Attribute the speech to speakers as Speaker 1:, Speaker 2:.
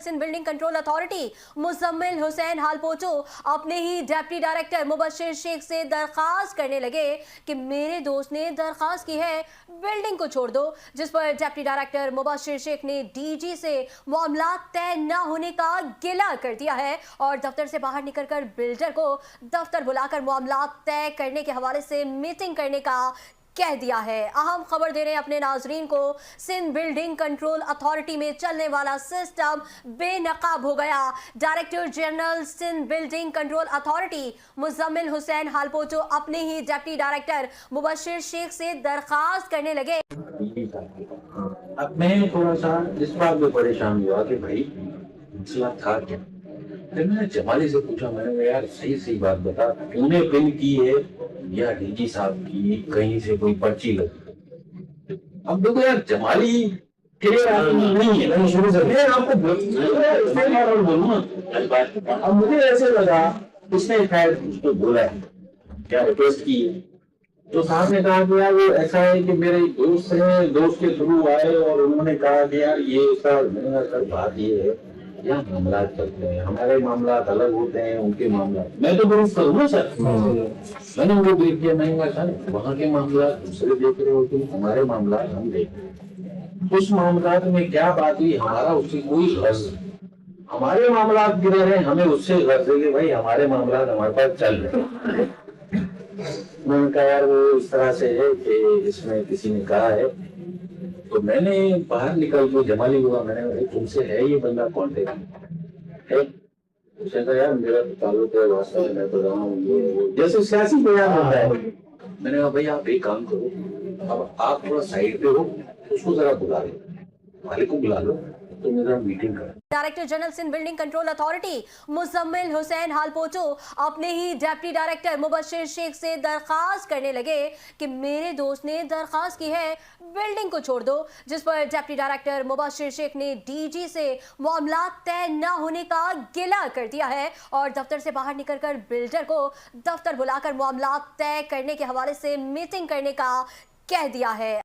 Speaker 1: Sindh building control authority Muzammil Hussain Halepoto अपने ही deputy director Mubashir Shaikh से दरखास्त करने लगे कि मेरे दोस्त ने दरखास्त की है बिल्डिंग को छोड़ दो, जिस पर डिप्टी डायरेक्टर मुबशिर शेख ने डीजी से मामला तय न होने का गिला कर दिया है और दफ्तर से बाहर निकलकर बिल्डर को दफ्तर बुलाकर मामला तय करने के हवाले से मीटिंग करने का कह दिया है। अहम खबर दे रहे हैं अपने नाजरीन को, सिंध बिल्डिंग कंट्रोल अथॉरिटी में चलने वाला सिस्टम बेनकाब हो गया। Director general Sindh building control authority Muzammil Hussain Halepoto अपने ही डिप्टी डायरेक्टर मुबशिर शेख से दरखास्त करने लगे।
Speaker 2: अब मैं थोड़ा सा इस बात में परेशान हुआ कि भाई मसला था क्या। फिर मैंने जमाली से पूछा, मैंने कहा यार सही सही बात बता, तूने बिल की है या डीजी साहब की कहीं से कोई पर्ची लगी? अब देखो यार जमाली नहीं है, शुरू से मैं आपको बोलूँ ना, अब मुझे ऐसे लगा उसने शायद उसको बोला है क्या रिक्वेस्ट की है, तो साहब ने कहा कि यार वो ऐसा है कि मेरे दोस्त हैं, दोस्त के थ्रू आए और उन्होंने कहा कि यार ये सर बात ये है, यहाँ मामला चलते हैं, हमारे मामला अलग होते हैं, उनके मामला मैं तो ब्रीफ करूँ ना सर। मैंने उनको ब्रीफ किया, मैं सर वहाँ के मामला दूसरे देख रहे हो तुम, हमारे मामला हम देख रहे हैं। उस मामला में क्या बात हुई, हमारा उससे कोई गर्ज, हमारे मामला गिरे रहे, हमें उससे गर्ज है कि भाई हमारे मामला हमारे पास चल रहे हैं। मैंने कहा यार वो इस तरह से है कि इसमें किसी ने कहा है, तो मैंने बाहर निकल के जमाली हुआ, मैंने कहा तुमसे है ये बंदा कॉन्टेक्ट है? उसने कहा यार मेरा ताल्लुक है वास्तव में, मैं तो रहा हूँ जैसे सियासी बयान होता है। मैंने कहा भाई आप एक काम करो, अब आप थोड़ा साइड पे हो, उसको जरा बुला लो, मालिक को बुला लो, तो मेरा मीटिंग कर।
Speaker 1: Director general Sindh building control authority Muzammil Hussain Halepoto अपने ही डिप्टी डायरेक्टर मुबशिर शेख से दरखास्त करने लगे कि मेरे दोस्त ने दरखास्त की है बिल्डिंग को छोड़ दो, जिस पर डिप्टी डायरेक्टर मुबशिर शेख ने डीजी से मामला तय न होने का गिला कर दिया है और दफ्तर से बाहर निकलकर बिल्डर को दफ्तर बुलाकर मामला तय करने के हवाले से मीटिंग करने का कह दिया है।